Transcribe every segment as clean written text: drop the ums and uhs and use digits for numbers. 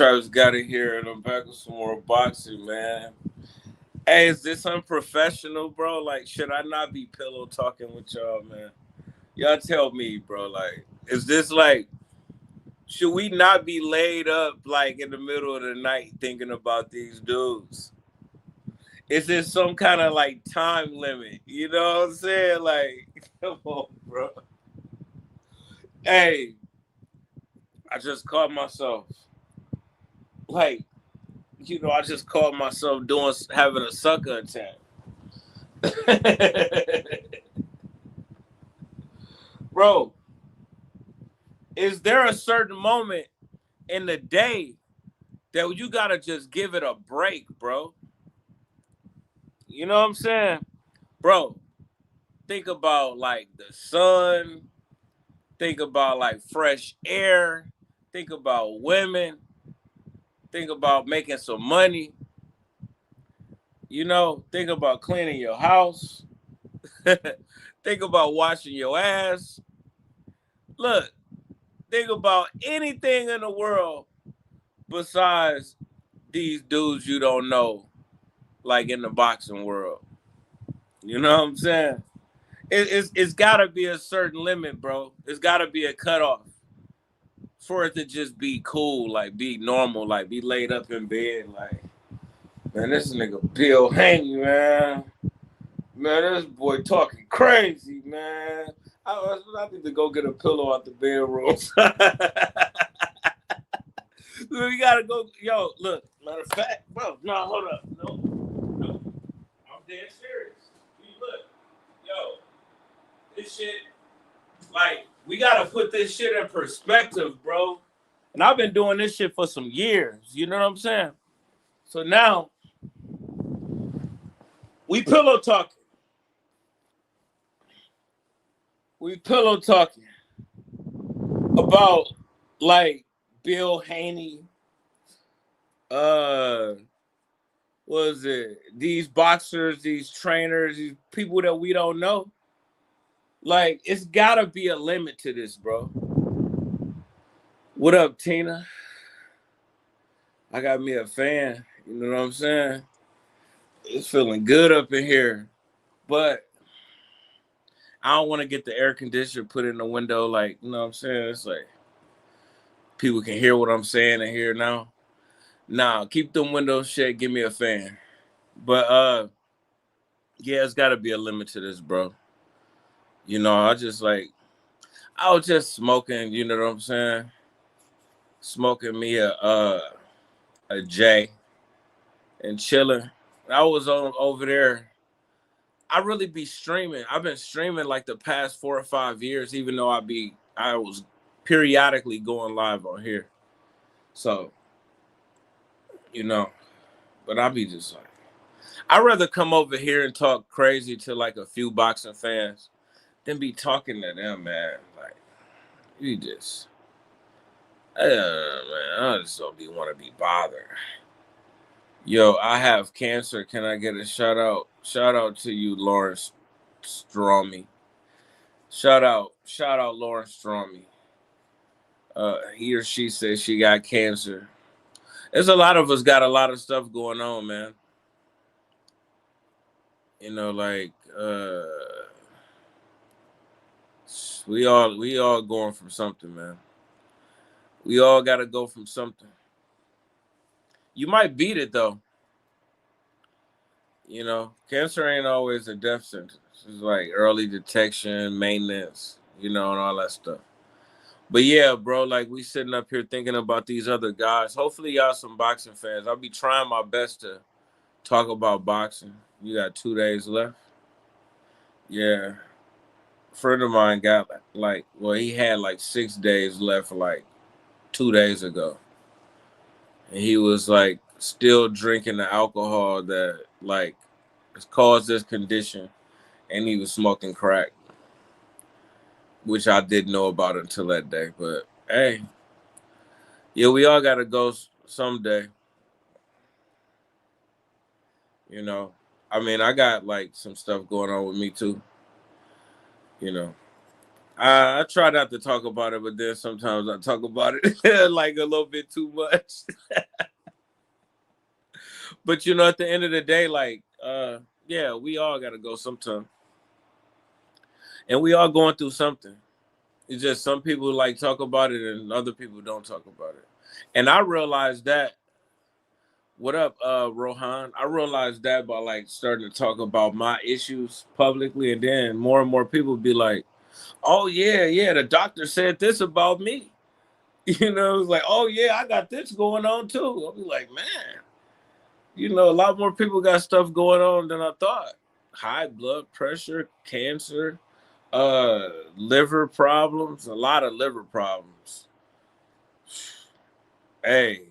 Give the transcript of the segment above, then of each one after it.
Travis got it here, and I'm back with some more boxing, man. Hey, is this unprofessional, bro? Like, should I not be pillow talking with y'all, man? Y'all tell me, bro. Like, is this like, should we not be laid up like in the middle of the night thinking about these dudes? Is there some kind of like time limit? You know what I'm saying? Like, come on, bro. Hey, I just caught myself. Like, I just caught myself having a sucker attack. Bro, is there a certain moment in the day that you gotta just give it a break, bro? You know what I'm saying? Bro, think about like the sun, think about like fresh air, think about women, think about making some money, think about cleaning your house, think about washing your ass. Look, think about anything in the world besides these dudes you don't know, like in the boxing world. You know what I'm saying? It's got to be a certain limit, bro. It's got to be a cutoff for it to just be cool, like be normal, like be laid up in bed, like, man, this nigga Bill Haney, man. Man, this boy talking crazy, man. I need to go get a pillow out the bedroom. We gotta go. Yo, look, matter of fact, bro, no, hold up. No. I'm dead serious. Look, yo, this shit, like, we gotta put this shit in perspective, bro. And I've been doing this shit for some years. You know what I'm saying? So now, we pillow talking. We pillow talking about, like, Bill Haney, what is it? These boxers, these trainers, these people that we don't know. Like, it's gotta be a limit to this, bro. What up, Tina? I got me a fan. You know what I'm saying? It's feeling good up in here. But I don't want to get the air conditioner put in the window. Like, you know what I'm saying? It's like people can hear what I'm saying in here now. Nah, keep them windows shut. Give me a fan. But yeah, it's got to be a limit to this, bro. I was just smoking. You know what I'm saying? Smoking me a J and chilling. I was over there. I really be streaming. I've been streaming like the past 4 or 5 years, even though I was periodically going live on here. So, you know, but I be just like, I'd rather come over here and talk crazy to like a few boxing fans than be talking to them, man. Like, you just, man, I just don't want to be bothered. Yo, I have cancer. Can I get a shout out? Shout out to you, Lawrence Stromy. Shout out, Lawrence Stromy. He or she says she got cancer. There's a lot of us got a lot of stuff going on, man. Like we all going from something, man. We all gotta go from something. You might beat it though. Cancer ain't always a death sentence. It's like early detection, maintenance, and all that stuff. But yeah, bro, like we sitting up here thinking about these other guys. Hopefully y'all some boxing fans. I'll be trying my best to talk about boxing. You got 2 days left. Yeah. A friend of mine got he had like 6 days left like 2 days ago. And he was like still drinking the alcohol that like has caused this condition, and he was smoking crack, which I didn't know about until that day. But hey, yeah, we all gotta go someday. I mean, I got like some stuff going on with me too. I try not to talk about it, but then sometimes I talk about it like a little bit too much. But you know, at the end of the day, like, yeah, we all gotta go sometime, and we all going through something. It's just some people like talk about it, and other people don't talk about it. And I realized that. What up, Rohan? I realized that by like starting to talk about my issues publicly, and then more and more people be like, "Oh yeah, yeah, the doctor said this about me." You know, it's like, "Oh yeah, I got this going on too." I'll be like, "Man, you know, a lot more people got stuff going on than I thought. High blood pressure, cancer, liver problems, a lot of liver problems. Hey,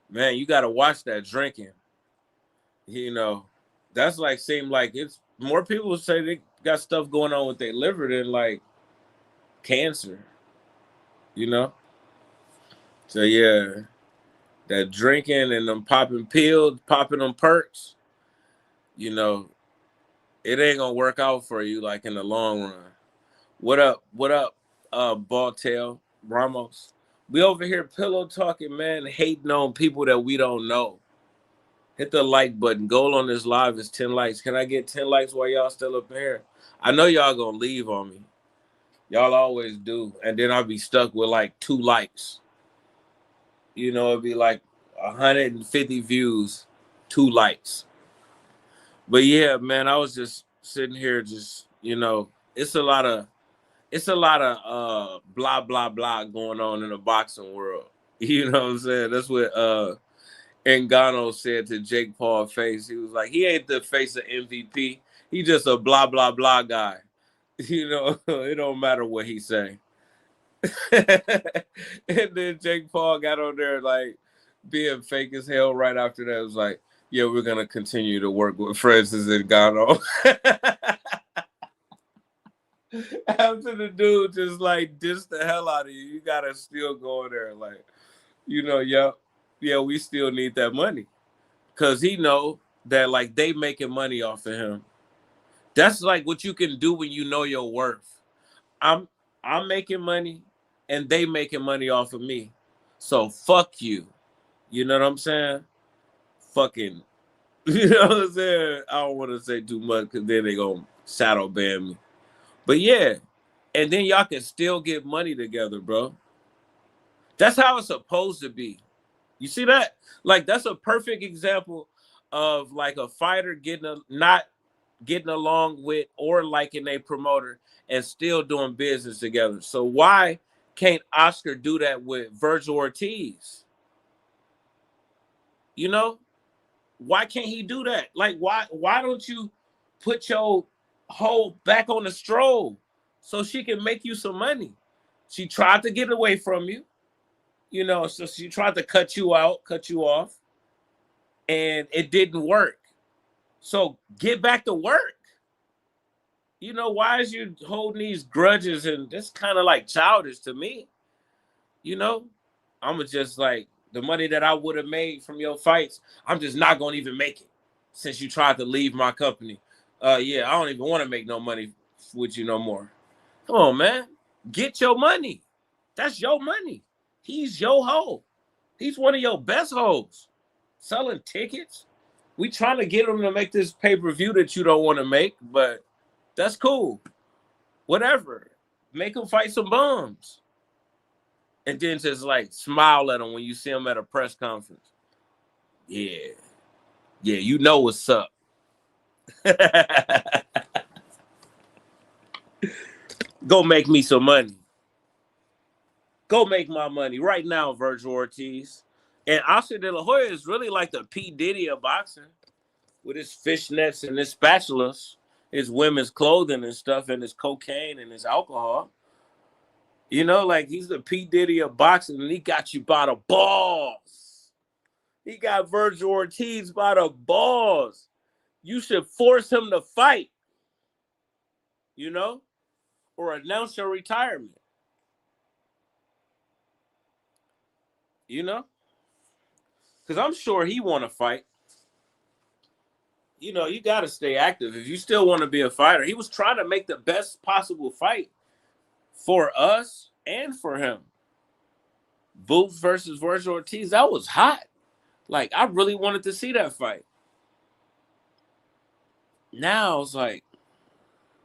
man, you got to watch that drinking. You know, that's like seem like it's more people say they got stuff going on with their liver than like cancer. You know, so yeah, that drinking and them popping pills, popping them perks. You know, it ain't gonna work out for you like in the long run. What up? What up, Balltail Ramos? We over here pillow talking, man, hating on people that we don't know. Hit the like button. Goal on this live is 10 likes. Can I get 10 likes while y'all still up here? I know y'all gonna leave on me. Y'all always do. And then I'll be stuck with like 2 likes. You know, it'd be like 150 views, 2 likes. But yeah, man, I was just sitting here just, you know, it's a lot of blah blah blah going on in the boxing world. You know what I'm saying? That's what Ngannou said to Jake Paul face. He was like, he ain't the face of MVP. He just a blah blah blah guy. You know, it don't matter what he say. And then Jake Paul got on there like being fake as hell right after that. It was like, yeah, we're gonna continue to work with Francis Ngannou. After the dude just like diss the hell out of you, you gotta still go in there like, you know, yeah, we still need that money. Cause he know that like they making money off of him. That's like what you can do when you know your worth. I'm I'm making money and they making money off of me. So fuck you. You know what I'm saying? Fucking you know what I'm saying? I don't want to say too much because then they gonna shadow ban me. But yeah, and then y'all can still get money together, bro. That's how it's supposed to be. You see that? Like that's a perfect example of like a fighter not getting along with or liking a promoter and still doing business together. So why can't Oscar do that with Virgil Ortiz? You know, why can't he do that? Like why don't you put your hoe back on the stroll so she can make you some money? She tried to get away from you, you know, so she tried to cut you out, cut you off, and it didn't work. So get back to work. You know, why is you holding these grudges? And that's kind of like childish to me. You know, I'm just like the money that I would have made from your fights, I'm just not gonna even make it since you tried to leave my company. Yeah, I don't even want to make no money with you no more. Come on, man. Get your money. That's your money. He's your hoe. He's one of your best hoes. Selling tickets. We trying to get him to make this pay-per-view that you don't want to make, but that's cool. Whatever. Make him fight some bums. And then just like smile at him when you see him at a press conference. Yeah. Yeah, you know what's up. Go make me some money. Go make my money right now, Virgil Ortiz. And Oscar De La Hoya is really like the P. Diddy of boxing with his fishnets and his spatulas, his women's clothing and stuff, and his cocaine and his alcohol. You know, like he's the P. Diddy of boxing, and he got you by the balls. He got Virgil Ortiz by the balls. You should force him to fight, you know, or announce your retirement. You know? Because I'm sure he want to fight. You know, you got to stay active. If you still want to be a fighter, he was trying to make the best possible fight for us and for him. Boots versus Virgil Ortiz, that was hot. Like, I really wanted to see that fight. Now it's like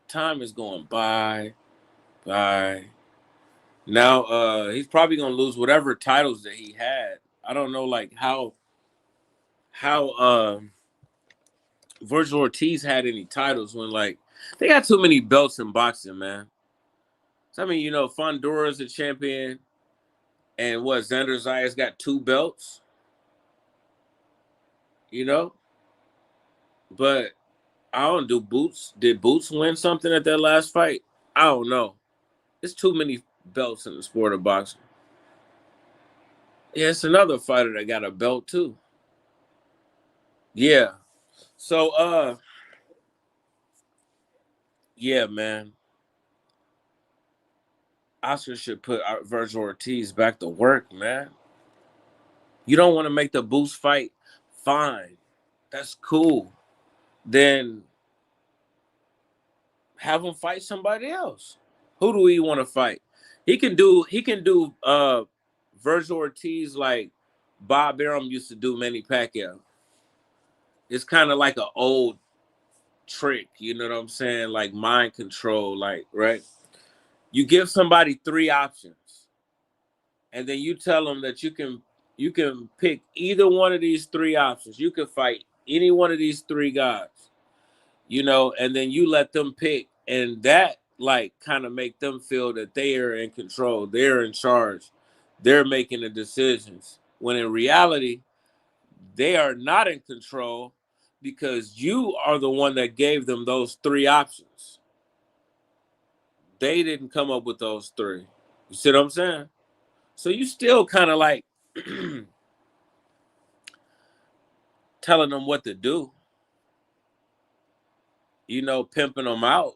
time is going by. Now he's probably gonna lose whatever titles that he had. I don't know like how Virgil Ortiz had any titles when like they got too many belts in boxing, man. So I mean, you know, Fondura's a champion, and what Xander Zayas got 2 belts, you know. But I don't do Boots. Did Boots win something at that last fight? I don't know. There's too many belts in the sport of boxing. Yeah, it's another fighter that got a belt too. Yeah. So yeah, man. Oscar should put Virgil Ortiz back to work, man. You don't want to make the Boots fight? Fine. That's cool. Then have him fight somebody else. Who do we want to fight? He can do Virgil Ortiz like Bob Arum used to do Manny Pacquiao. It's kind of like an old trick, you know what I'm saying? Like mind control, like, right? You give somebody 3 options, and then you tell them that you can pick either one of these 3 options. You can fight any one of these 3 guys, you know, and then you let them pick, and that like kind of make them feel that they are in control, they're in charge, they're making the decisions. When in reality, they are not in control because you are the one that gave them those 3 options. They didn't come up with those 3. You see what I'm saying? So you still kind of like telling them what to do, you know, pimping them out.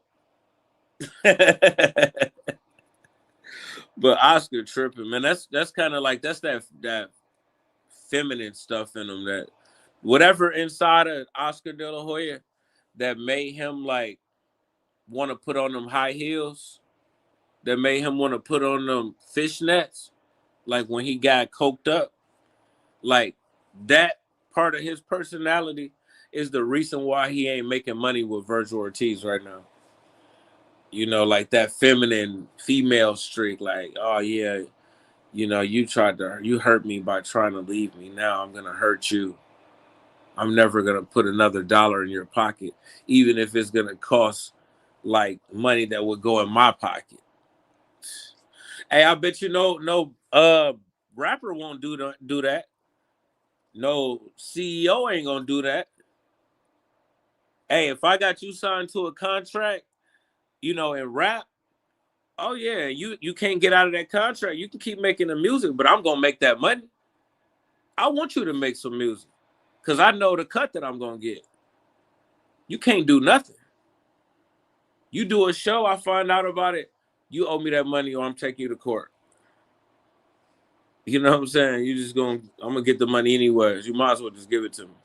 But Oscar tripping, man. That's kind of like that feminine stuff in him, that whatever inside of Oscar De La Hoya that made him like want to put on them high heels, that made him want to put on them fishnets, like when he got coked up, like that part of his personality is the reason why he ain't making money with Virgil Ortiz right now. You know, like that feminine female streak, like, oh yeah, you know, you hurt me by trying to leave me. Now I'm gonna hurt you. I'm never gonna put another dollar in your pocket, even if it's gonna cost like money that would go in my pocket. Hey, I bet you no rapper won't do that. No CEO ain't gonna do that. Hey, if I got you signed to a contract, you know, in rap, oh yeah, you can't get out of that contract. You can keep making the music, but I'm gonna make that money. I want you to make some music because I know the cut that I'm gonna get. You can't do nothing. You do a show, I find out about it, you owe me that money or I'm taking you to court. You know what I'm saying? I'm gonna get the money anyways. You might as well just give it to me.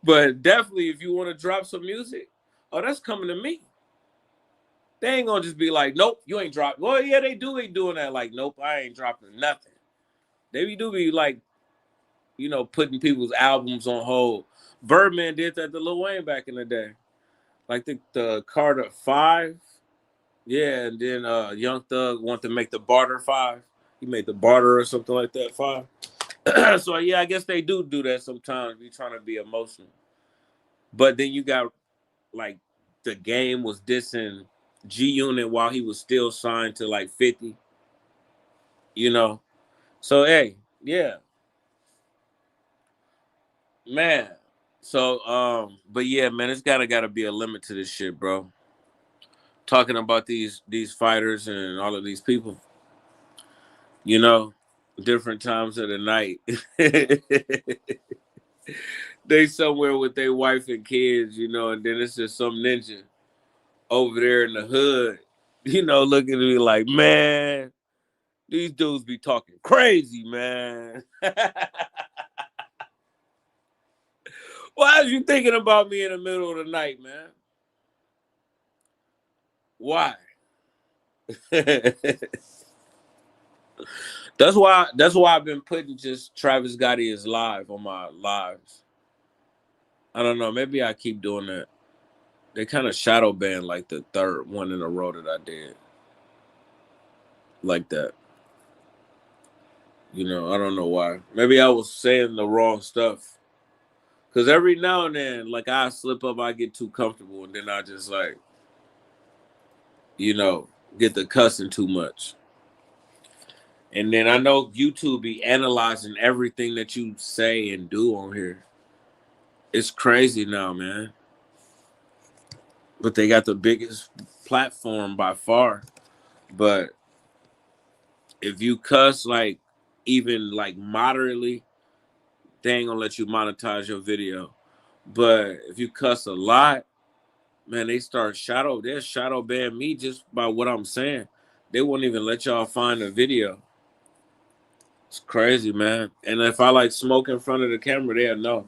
But definitely if you want to drop some music, oh, that's coming to me. They ain't gonna just be like, nope, you ain't dropping. Well, yeah, they do be doing that. Like, nope, I ain't dropping nothing. They do be like, you know, putting people's albums on hold. Birdman did that to Lil Wayne back in the day. Like the Carter 5. Yeah, and then Young Thug wanted to make the Barter 5. He made the Barter or something like that 5. So yeah, I guess they do that sometimes. Be trying to be emotional. But then you got like the Game was dissing G Unit while he was still signed to like 50. You know. So hey, yeah. Man. So but yeah, man, it's gotta be a limit to this shit, bro. Talking about these fighters and all of these people, you know, different times of the night. They somewhere with their wife and kids, you know, and then it's just some ninja over there in the hood, you know, looking at me like, man, these dudes be talking crazy, man. Why are you thinking about me in the middle of the night, man? Why? That's why I've been putting just Travis Gotti is live on my lives. I don't know. Maybe I keep doing that. They kind of shadow banned like the third one in a row that I did. Like that. You know, I don't know why. Maybe I was saying the wrong stuff. Because every now and then, like, I slip up, I get too comfortable, and then I just, like, you know, get the cussing too much. And then I know YouTube be analyzing everything that you say and do on here. It's crazy now, man. But they got the biggest platform by far. But if you cuss, like, even, like, moderately, they ain't gonna let you monetize your video. But if you cuss a lot, man, they'll shadow ban me just by what I'm saying. They won't even let y'all find a video. It's crazy, man. And if I like smoke in front of the camera, they'll know.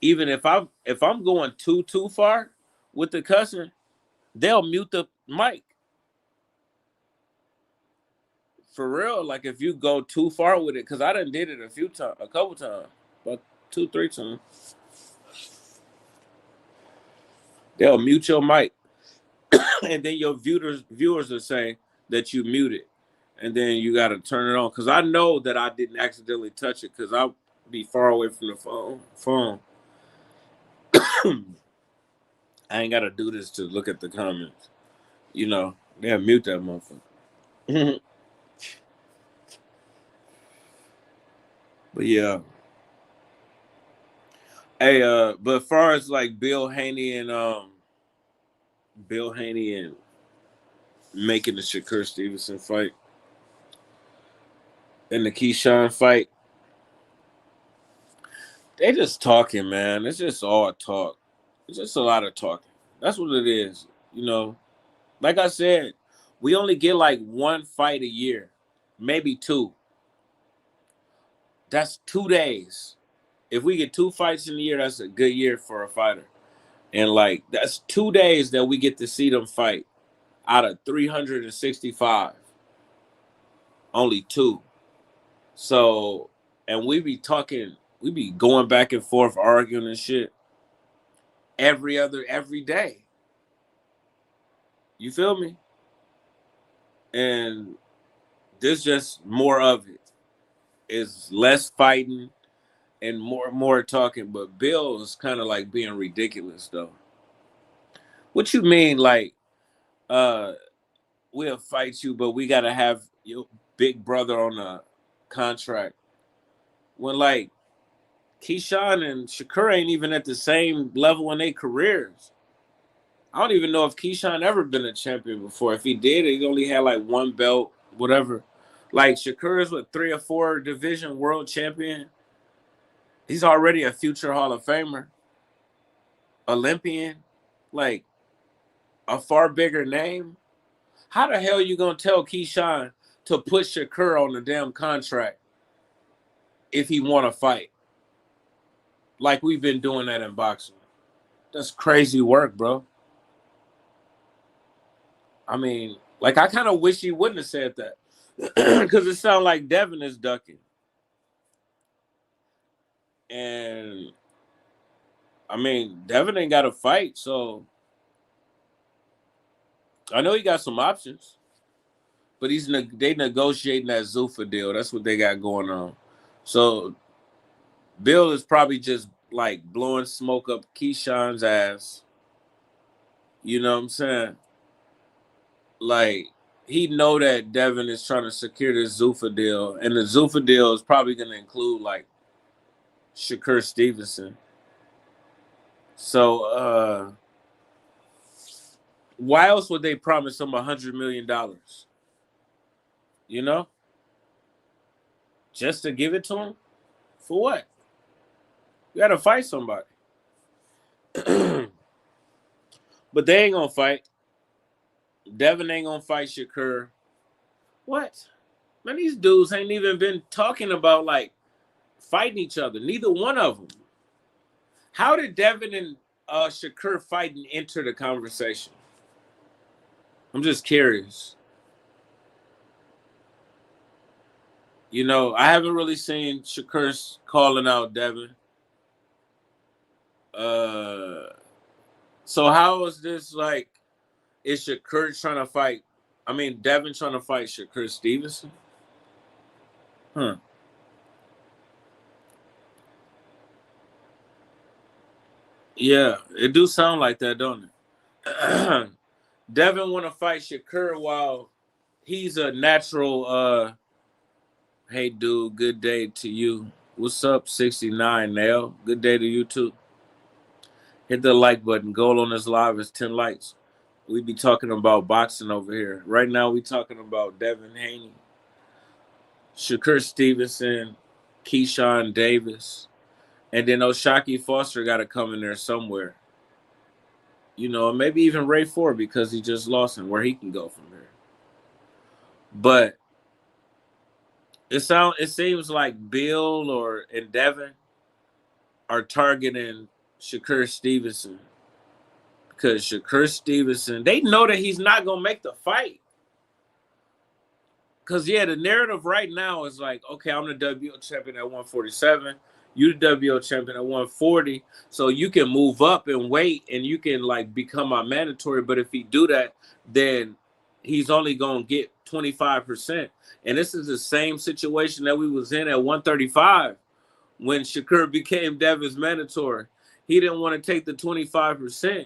Even if I'm going too far with the cussing, they'll mute the mic. For real, like if you go too far with it, because I done did it a couple times, about 2-3 times. They'll mute your mic, and then your viewers will say that you muted, and then you got to turn it on. Because I know that I didn't accidentally touch it, because I'll be far away from the phone. I ain't got to do this to look at the comments. You know, they'll mute that motherfucker. But yeah. Hey, but as far as like Bill Haney and making the Shakur Stevenson fight and the Keyshawn fight, they just talking, man. It's just all talk. It's just a lot of talking. That's what it is. You know, like I said, we only get like one fight a year, maybe two. That's 2 days. If we get 2 fights in a year, that's a good year for a fighter. And like that's 2 days that we get to see them fight out of 365. Only 2. So, and we be going back and forth arguing and shit every day. You feel me? And there's just more of it. It's less fighting and more talking. But Bill is kind of like being ridiculous though. What you mean, like, we'll fight you, but we gotta have your big brother on a contract? When like Keyshawn and Shakur ain't even at the same level in their careers. I don't even know if Keyshawn ever been a champion before. If he did, he only had like 1 belt, whatever. Like Shakur is 3 or 4 division world champion. He's already a future Hall of Famer, Olympian, like a far bigger name. How the hell you gonna tell Keyshawn to put Shakur on the damn contract if he want to fight? Like we've been doing that in boxing. That's crazy work, bro. I mean, like I kind of wish he wouldn't have said that because it sounds like Devin is ducking. And I mean, Devin ain't got to fight, so I know he got some options. But they negotiating that Zuffa deal. That's what they got going on. So Bill is probably just like blowing smoke up Keyshawn's ass. You know what I'm saying? Like he know that Devin is trying to secure this Zuffa deal, and the Zuffa deal is probably going to include like Shakur Stevenson. So why else would they promise him $100 million? You know, just to give it to him for what? You got to fight somebody. But they ain't gonna fight. Devin ain't gonna fight Shakur. What? Man, these dudes ain't even been talking about like fighting each other. Neither one of them. How did Devin and Shakur fighting enter the conversation? I'm just curious. You know, I haven't really seen Shakur's calling out Devin. Uh, so how is this like? Is Shakur trying to fight? I mean, Devin trying to fight Shakur Stevenson? Huh. Yeah, it do sound like that, don't it? Devin want to fight Shakur while he's a natural. Hey, dude, good day to you. What's up, 69 Nail? Good day to you too. Hit the like button. Goal on this live is 10 likes. We be talking about boxing over here. Right now, we talking about Devin Haney, Shakur Stevenson, Keyshawn Davis, and then Oshaki Foster got to come in there somewhere. You know, maybe even Ray Ford because he just lost him, where he can go from there. But it seems like Bill and Devin are targeting Shakur Stevenson because Shakur Stevenson, they know that he's not gonna make the fight. Because yeah, the narrative right now is like, okay, I'm the WO champion at 147. You the WO champion at 140. So you can move up and weight and you can like become my mandatory. But if he do that, then he's only gonna get 25%. And this is the same situation that we was in at 135 when Shakur became Devin's mandatory. He didn't want to take the 25%.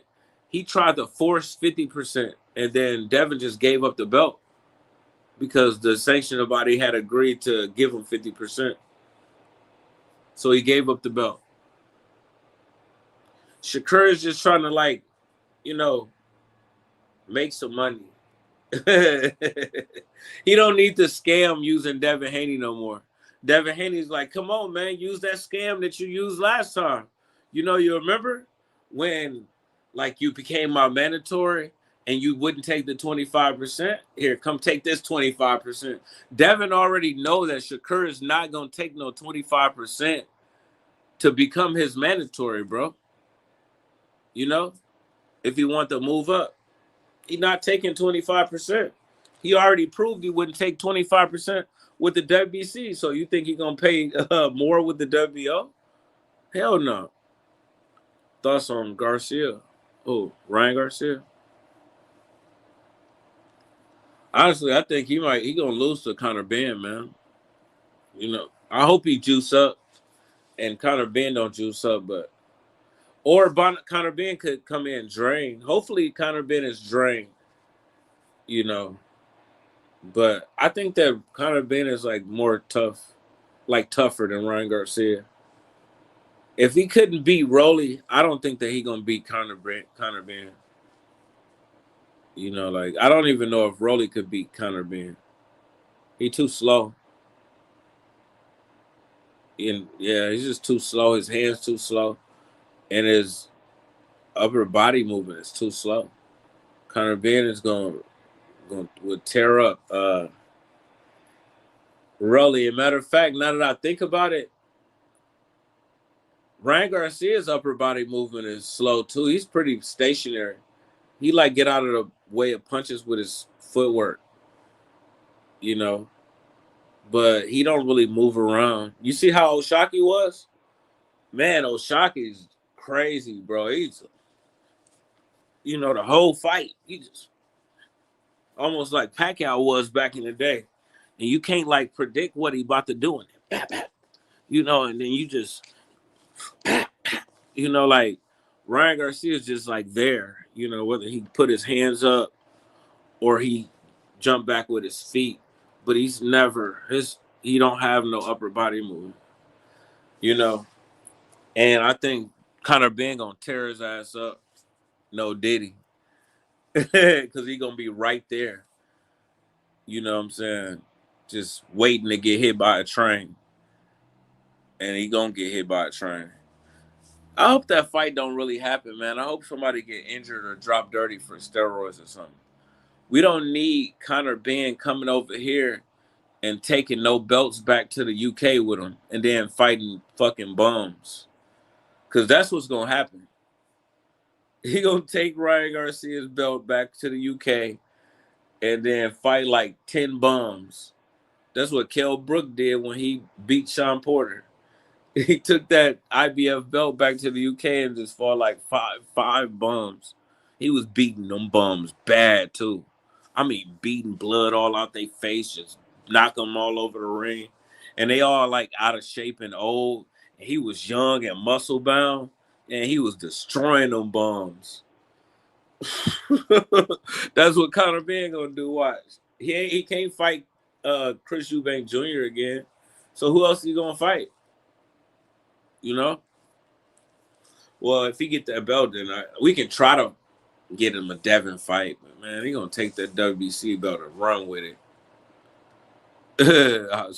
He tried to force 50%. And then Devin just gave up the belt because the sanctioning body had agreed to give him 50%. So he gave up the belt. Shakur is just trying to, like, you know, make some money. He don't need to scam using Devin Haney no more. Devin Haney's like, come on, man, use that scam that you used last time. You know, you remember when, like, you became my mandatory and you wouldn't take the 25%? Here, come take this 25%. Devin already know that Shakur is not going to take no 25% to become his mandatory, bro. You know, if you want to move up, he's not taking 25%. He already proved he wouldn't take 25% with the WBC. So you think he's going to pay more with the WO? Hell no. Thoughts on Garcia? Oh, Ryan Garcia? Honestly, I think he going to lose to Conor Benn, man. You know, I hope he juice up and Conor Benn don't juice up, but or Conor Benn could come in drained. Hopefully Conor Benn is drained, you know. But I think that Conor Benn is like more tough, like tougher than Ryan Garcia. If he couldn't beat Rolly, I don't think that he gonna beat Conor Benn. You know, like I don't even know if Rolly could beat Conor Benn. He too slow. And yeah, he's just too slow. His hands too slow, and his upper body movement is too slow. Conor Benn is going would tear up Rolly. As a matter of fact, now that I think about it, Ryan Garcia's upper body movement is slow too. He's pretty stationary. He like get out of the way of punches with his footwork, you know. But he don't really move around. You see how Oshaki was? Man, Oshaki's crazy, bro. He's, you know, the whole fight. He just almost like Pacquiao was back in the day. And you can't like predict what he about to do in it. You know, and then you just you know, like Ryan Garcia is just like there, you know, whether he put his hands up or he jumped back with his feet, but he's never he don't have no upper body movement, you know. And I think Conor Benn gonna tear his ass up. No Diddy. Because he gonna be right there. You know what I'm saying? Just waiting to get hit by a train. And he gonna get hit by a train. I hope that fight don't really happen, man. I hope somebody get injured or drop dirty for steroids or something. We don't need Conor Benn coming over here and taking no belts back to the UK with him and then fighting fucking bums. Because that's what's going to happen. He gonna take Ryan Garcia's belt back to the UK and then fight like 10 bums. That's what Kell Brook did when he beat Sean Porter. He took that IBF belt back to the UK and just fought like five bums. He was beating them bums bad too. I mean, beating blood all out their face, just knock them all over the ring, and they all like out of shape and old. And he was young and muscle bound, and he was destroying them bums. That's what Conor Ben gonna do. Watch, he can't fight Chris Eubank Jr. again. So who else is he gonna fight? You know. Well, if he get that belt, then we can try to get him a Devin fight. But man, he gonna take that WBC belt and run with it. I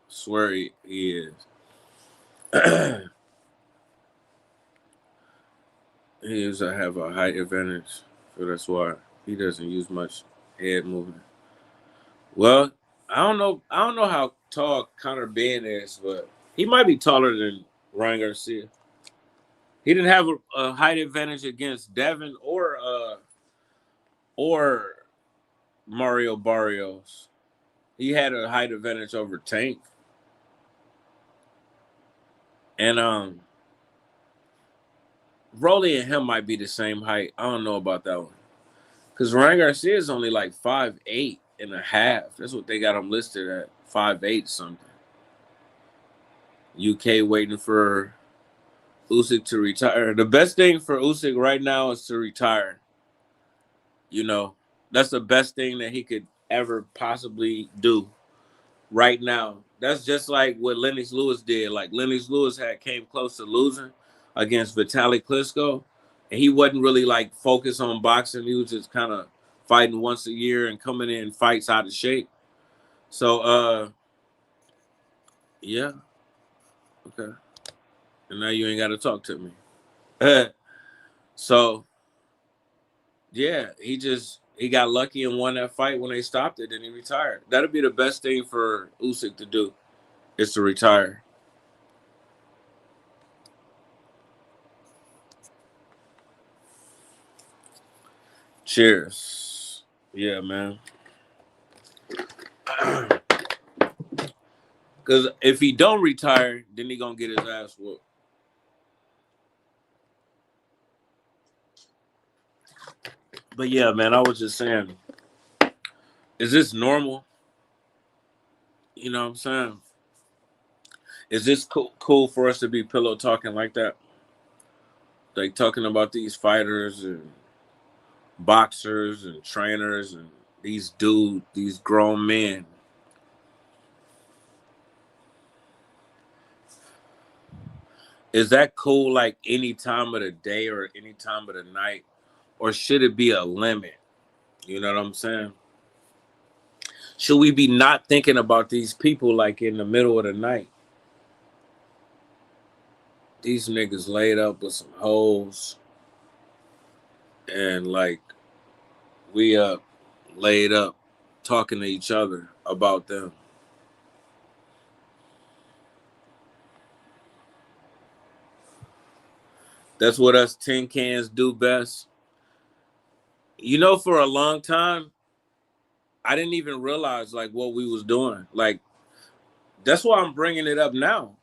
swear he is. He used to have a height advantage, so that's why he doesn't use much head movement. Well, I don't know how tall Conor Ben is, but he might be taller than Ryan Garcia. He didn't have a height advantage against Devin or Mario Barrios. He had a height advantage over Tank. And Rolly and him might be the same height. I don't know about that one. Because Ryan Garcia is only like 5'8" and a half. That's what they got him listed at, 5'8" something. UK waiting for Usyk to retire. The best thing for Usyk right now is to retire. You know, that's the best thing that he could ever possibly do right now. That's just like what Lennox Lewis did. Like Lennox Lewis came close to losing against Vitaly Klitschko, and he wasn't really like focused on boxing. He was just kind of fighting once a year and coming in fights out of shape. So yeah, okay. And now you ain't got to talk to me. So yeah, he got lucky and won that fight when they stopped it, and he retired. That'd be the best thing for Usyk to do, is to retire. Cheers. Yeah, man. Because if he don't retire, then he gonna get his ass whooped. But yeah, man, I was just saying, is this normal? You know what I'm saying? Is this cool for us to be pillow talking like that? Like talking about these fighters and boxers and trainers and these grown men. Is that cool like any time of the day or any time of the night? Or should it be a limit? You know what I'm saying? Should we be not thinking about these people like in the middle of the night? These niggas laid up with some hoes and like we up laid up talking to each other about them. That's what us tin cans do best. You know, for a long time, I didn't even realize like what we was doing. Like, that's why I'm bringing it up now.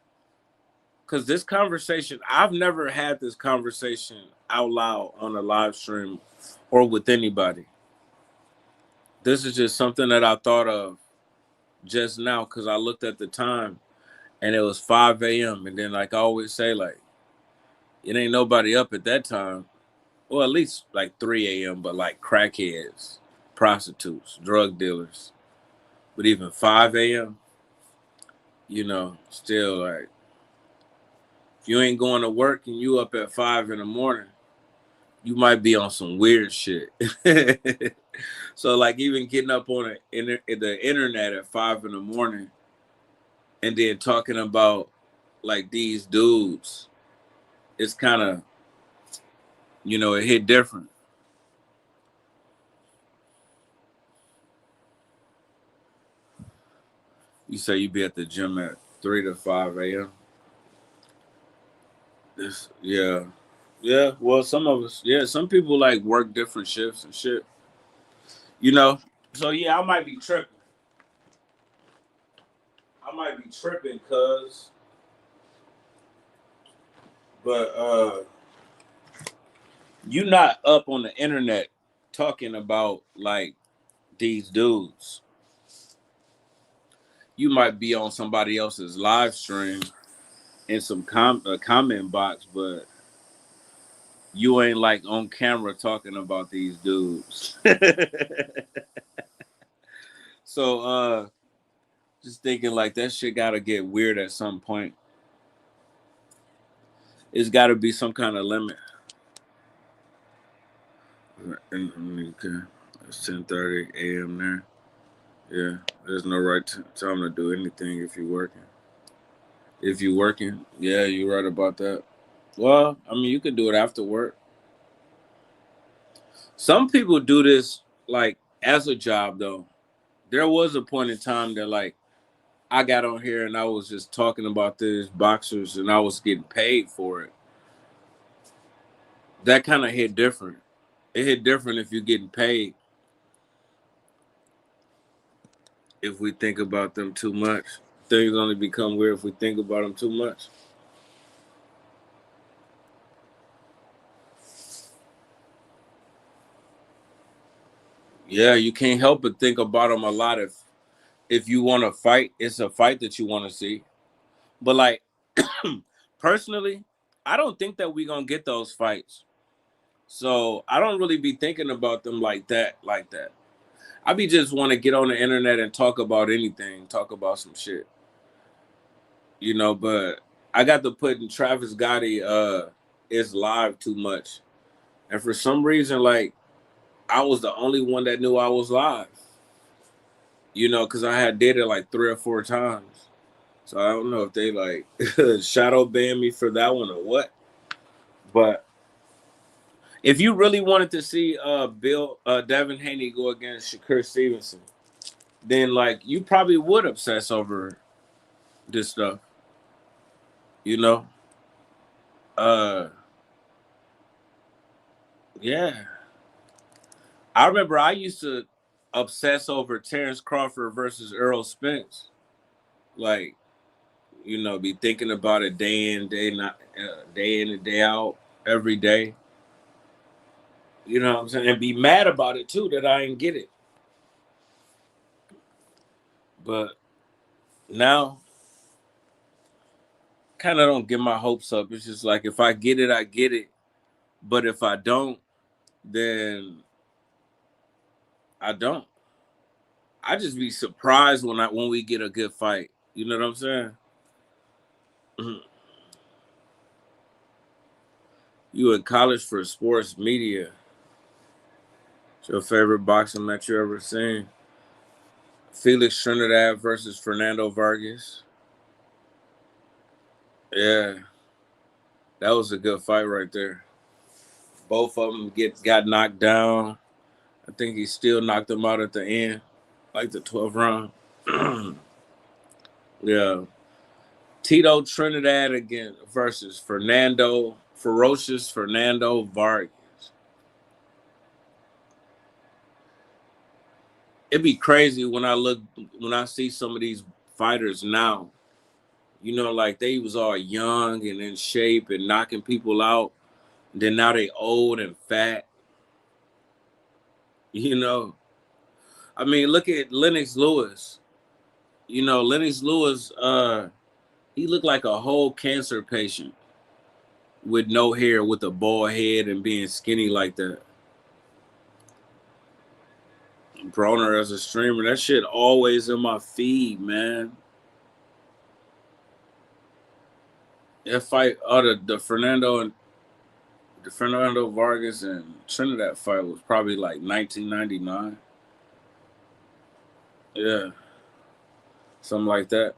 Because this conversation, I've never had this conversation out loud on a live stream or with anybody. This is just something that I thought of just now because I looked at the time and it was 5 a.m. And then, like I always say, like, it ain't nobody up at that time. Well, at least like 3 a.m., but like crackheads, prostitutes, drug dealers. But even 5 a.m., you know, still like, if you ain't going to work and you up at 5 in the morning, you might be on some weird shit. So like even getting up on the internet at 5 in the morning and then talking about like these dudes, it's kind of, you know, it hit different. You say you be at the gym at 3 to 5 a.m. Yeah. Yeah, well, some of us, yeah, some people like work different shifts and shit, you know. So yeah, I might be tripping. I might be tripping, cuz, but you not up on the internet talking about like these dudes. You might be on somebody else's live stream in some comment box, but you ain't like on camera talking about these dudes. So just thinking like that shit gotta get weird at some point. It's gotta be some kind of limit. Okay. It's 10:30 a.m. there. Yeah. There's no right time to do anything if you're working. If you're working, yeah, you're right about that. Well, I mean, you can do it after work. Some people do this like as a job though. There was a point in time that like I got on here and I was just talking about these boxers and I was getting paid for it. That kind of hit different. It hit different if you're getting paid. If we think about them too much, things only become weird if we think about them too much. Yeah, you can't help but think about them a lot. If you want to fight, it's a fight that you want to see. But like personally, I don't think that we're gonna get those fights. So I don't really be thinking about them like that, like that. I be just want to get on the internet and talk about anything, talk about some shit, you know. But I got to put in Travis Gotti is live too much, and for some reason, like I was the only one that knew I was live, you know, because I had did it like 3 or 4 times. So I don't know if they like shadow banned me for that one or what. But if you really wanted to see Devin Haney go against Shakur Stevenson, then like you probably would obsess over this stuff, you know? Uh yeah. I remember I used to obsess over Terrence Crawford versus Earl Spence. Like, you know, be thinking about it day in, day not day in and day out, every day. You know what I'm saying? And be mad about it too that I didn't get it. But now kind of don't get my hopes up. It's just like if I get it, I get it. But if I don't, then I don't. I just be surprised when we get a good fight. You know what I'm saying? Mhm. You in college for sports media. It's your favorite boxing match you ever seen? Felix Trinidad versus Fernando Vargas. Yeah, that was a good fight right there. Both of them got knocked down. I think he still knocked them out at the end, like the 12th round. Yeah. Tito Trinidad again versus Ferocious Fernando Vargas. It'd be crazy when I see some of these fighters now. You know, like they was all young and in shape and knocking people out. Then now they old and fat. You know, I mean, look at Lennox Lewis. You know, Lennox Lewis, he looked like a whole cancer patient with no hair, with a bald head and being skinny like that. Broner as a streamer, that shit always in my feed, man. That fight, the Fernando Vargas and Trinidad fight was probably like 1999. Yeah, something like that.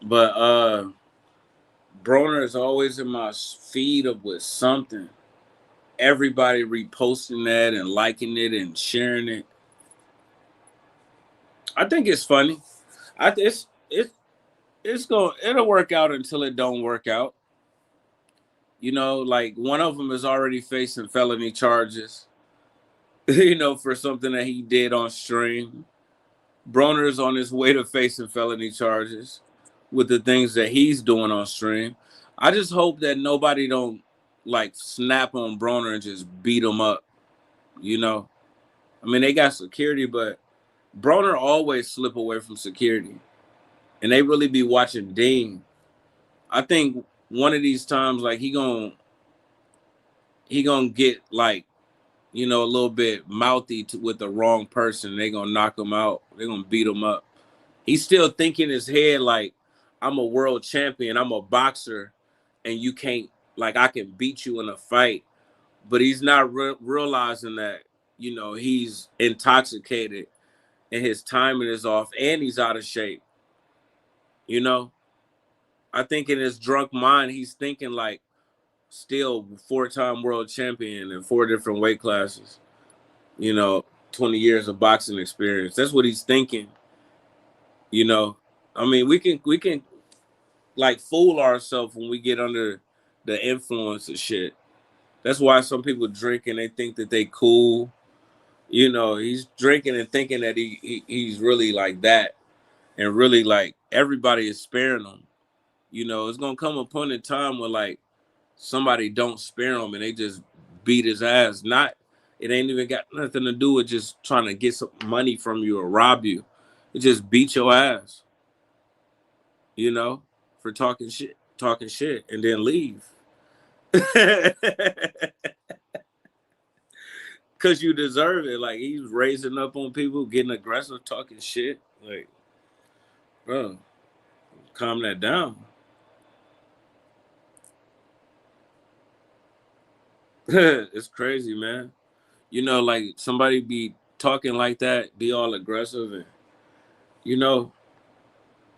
But Broner is always in my feed of with something. Everybody reposting that and liking it and sharing it. I think it's funny. It's going it'll work out until it don't work out. Like one of them is already facing felony charges, for something that he did on stream. Broner is on his way to facing felony charges with the things that he's doing on stream. I just hope that nobody don't like snap on Broner and just beat him up. I mean, they got security, but Broner always slip away from security, and they really be watching Dean. I think one of these times, like he gonna get like a little bit mouthy with the wrong person. They gonna knock him out. They gonna beat him up. He's still thinking in his head like, I'm a world champion. I'm a boxer, and you can't I can beat you in a fight. But he's not realizing that he's intoxicated and his timing is off and he's out of shape. I think in his drunk mind he's thinking like still 4-time world champion in 4 different weight classes. 20 years of boxing experience. That's what he's thinking. I mean, we can like fool ourselves when we get under the influence of shit. That's why some people drink and they think that they cool. He's drinking and thinking that he's really like that, and really like everybody is sparing him. It's gonna come a point in time where like somebody don't spare him and they just beat his ass. It ain't even got nothing to do with just trying to get some money from you or rob you. It just beat your ass. For talking shit, and then leave. Cause you deserve it. Like he's raising up on people, getting aggressive, talking shit. Like, bro, calm that down. It's crazy, man. Like somebody be talking like that, be all aggressive, and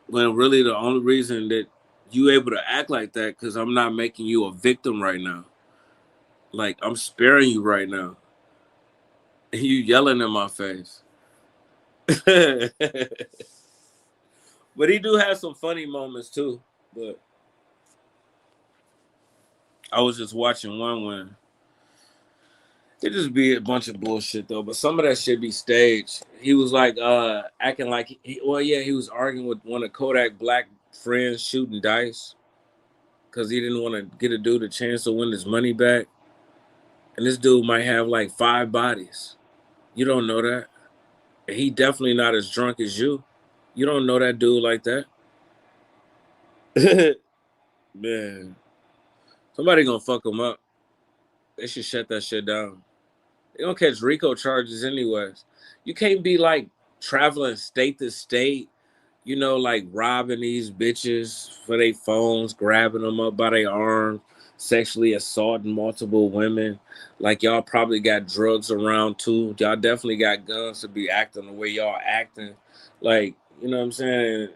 when really the only reason that you able to act like that because I'm not making you a victim right now. Like I'm sparing you right now. And you yelling in my face. But he do have some funny moments too. But I was just watching one when it just be a bunch of bullshit though. But some of that shit be staged. He was like acting like he was arguing with one of Kodak Black friends shooting dice because he didn't want to get a dude a chance to win his money back. And this dude might have like 5 bodies. You don't know that. And he definitely not as drunk as you. You don't know that dude like that. Man. Somebody gonna fuck him up. They should shut that shit down. They gonna catch RICO charges anyways. You can't be like traveling state to state, like robbing these bitches for their phones, grabbing them up by their arms, sexually assaulting multiple women. Like y'all probably got drugs around too. Y'all definitely got guns to be acting the way y'all acting. Like, you know what I'm saying?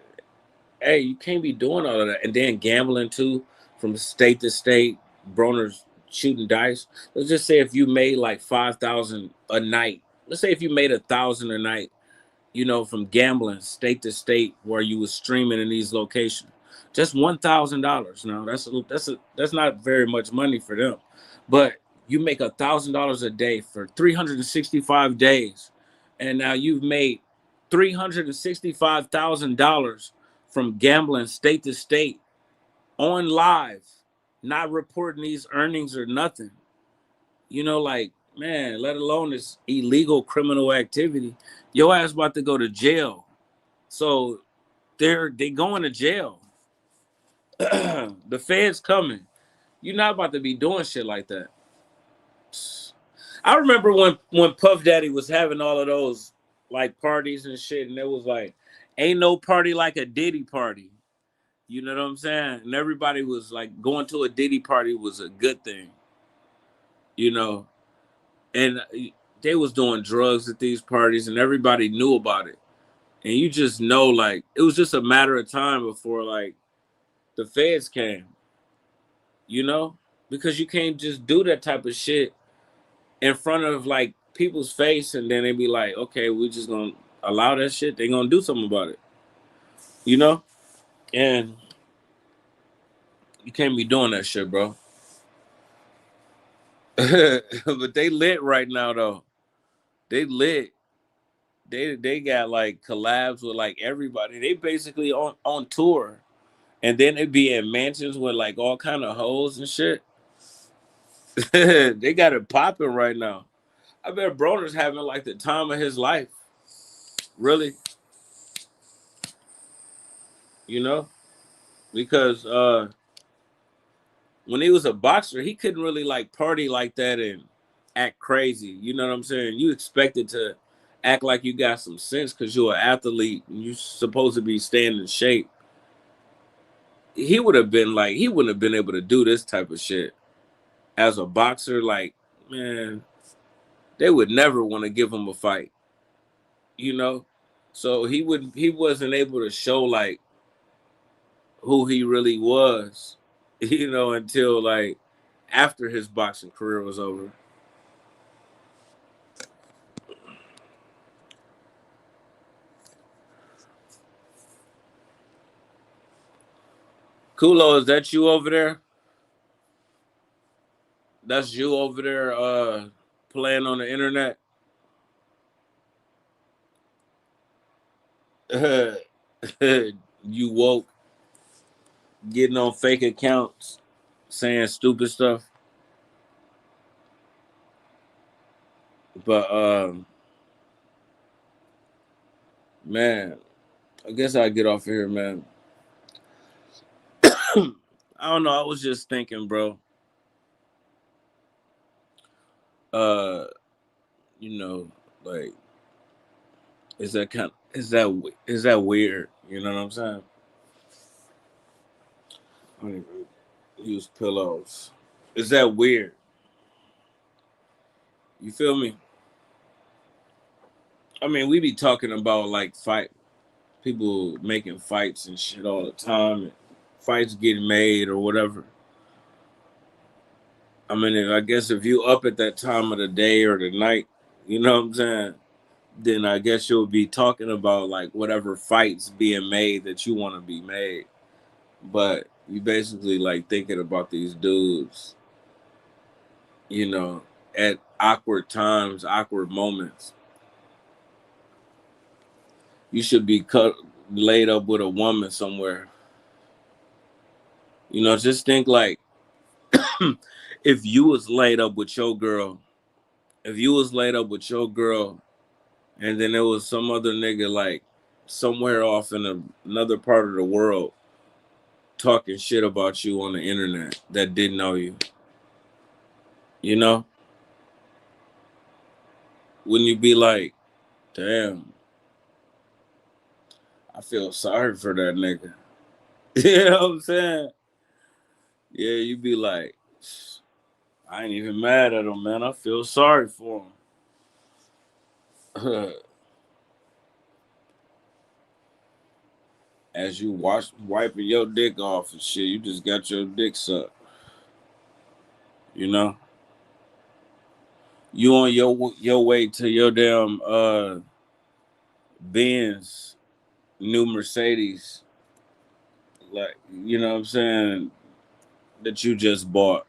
Hey, you can't be doing all of that. And then gambling too, from state to state, Broner's shooting dice. Let's just say if you made like 5,000 a night. Let's say if you made 1,000 a night, from gambling state to state where you was streaming in these locations. Just $1,000. Now that's not very much money for them. But you make $1,000 a day for 365 days. And now you've made $365,000 from gambling state to state on live, not reporting these earnings or nothing. Like, man, let alone this illegal criminal activity. Your ass about to go to jail. So they going to jail. The feds coming. You're not about to be doing shit like that. I remember when Puff Daddy was having all of those like parties and shit, and it was like, ain't no party like a Diddy party. You know what I'm saying? And everybody was like, going to a Diddy party was a good thing. And they was doing drugs at these parties and everybody knew about it. And you just know, like, it was just a matter of time before, like, the feds came, because you can't just do that type of shit in front of, like, people's face and then they be like, okay, we're just going to allow that shit. They're going to do something about it, And you can't be doing that shit, bro. But they lit right now though. They lit. They got like collabs with like everybody. They basically on tour. And then they be in mansions with like all kind of hoes and shit. They got it popping right now. I bet Broner's having like the time of his life. Really, you know? Because when he was a boxer, he couldn't really like party like that and act crazy. You know what I'm saying? You expected to act like you got some sense because you're an athlete and you're supposed to be staying in shape. He would have been like, he wouldn't have been able to do this type of shit as a boxer. Like, man, they would never want to give him a fight, you know? So he wasn't able to show like who he really was, you know, until like after his boxing career was over. Kulo, is that you over there? That's you over there playing on the internet? You woke, getting on fake accounts, saying stupid stuff. But man, I guess I'll get off of here, man. I don't know. I was just thinking, bro. Uh, you know, like, is that weird? You know what I'm saying? I don't even use pillows. Is that weird? You feel me? I mean, we be talking about like people making fights and shit all the time, and fights getting made or whatever. I mean, I guess if you up at that time of the day or the night, you know what I'm saying? Then I guess you'll be talking about like whatever fights being made that you want to be made. But you basically like thinking about these dudes, you know, at awkward times, awkward moments. You should be laid up with a woman somewhere. You know, just think like if you was laid up with your girl, if you was laid up with your girl, and then there was some other nigga like somewhere off in another part of the world talking shit about you on the internet that didn't know you, you know, wouldn't you be like, damn, I feel sorry for that nigga? You know what I'm saying? Yeah, you'd be like, I ain't even mad at him, man. I feel sorry for him. As you wiping your dick off and shit, you just got your dick sucked. You know, you on your way to your damn Benz, new Mercedes, like you know what I'm saying, that you just bought.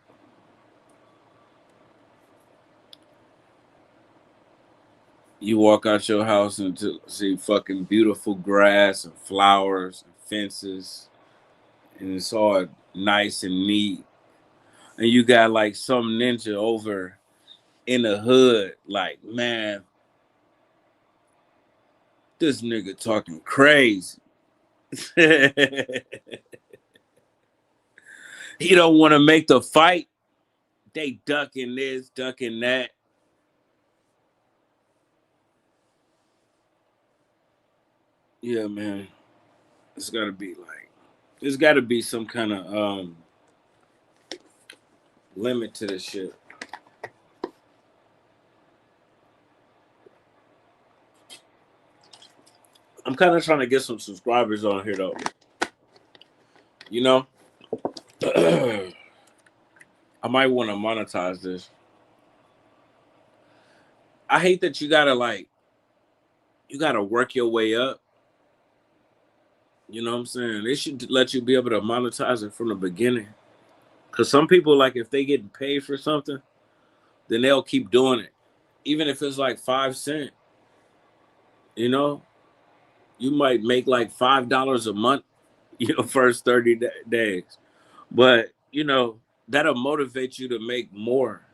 You walk out your house and to see fucking beautiful grass and flowers and fences, and it's all nice and neat. And you got like some ninja over in the hood, like, man, this nigga talking crazy. He don't want to make the fight. They ducking this, ducking that. Yeah, man. It's gotta be like, there's gotta be some kind of limit to this shit. I'm kind of trying to get some subscribers on here though. You know, I might want to monetize this. I hate that you gotta work your way up. You know what I'm saying? They should let you be able to monetize it from the beginning. Cause some people like if they getting paid for something, then they'll keep doing it. Even if it's like 5 cents, you know, you might make like $5 a month, first 30 days. But, that'll motivate you to make more.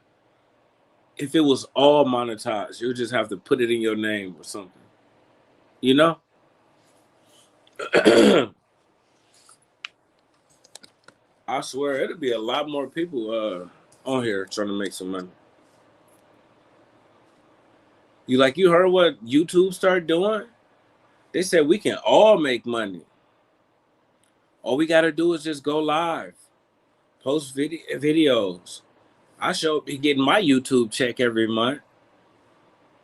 If it was all monetized, you would just have to put it in your name or something, you know? I swear it'll be a lot more people on here trying to make some money. You heard what YouTube started doing? They said we can all make money. All we gotta do is just go live, post videos. I should be getting my YouTube check every month.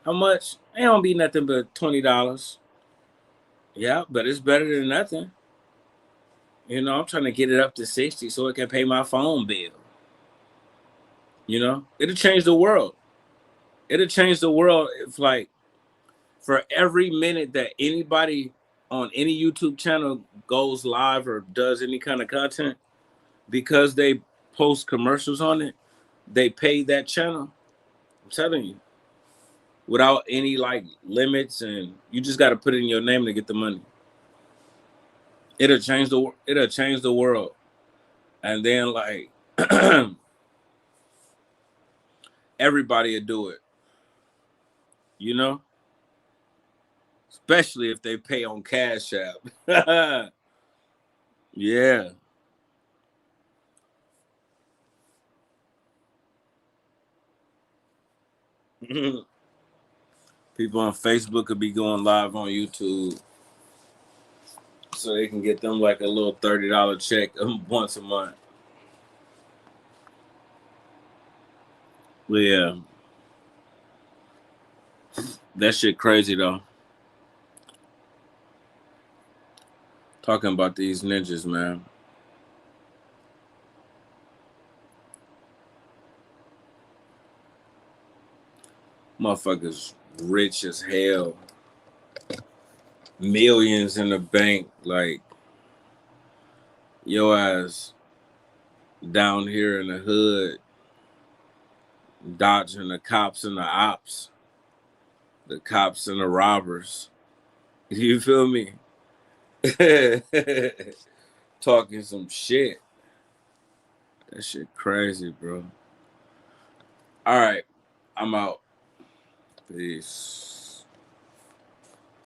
How much? It don't be nothing but $20. Yeah, but it's better than nothing. I'm trying to get it up to 60 so it can pay my phone bill. It'll change the world. It'll change the world if, like, for every minute that anybody on any YouTube channel goes live or does any kind of content, because they post commercials on it, they pay that channel. I'm telling you, without any like limits, and you just got to put it in your name to get the money. It'll change the world, and then like everybody will do it. Especially if they pay on Cash App. Yeah. People on Facebook could be going live on YouTube so they can get them like a little $30 check once a month. But yeah, that shit crazy though. Talking about these ninjas, man. Motherfuckers rich as hell. Millions in the bank. Like, your ass down here in the hood, dodging the cops and the ops. The cops and the robbers. You feel me? Talking some shit. That shit crazy, bro. All right. I'm out. Peace.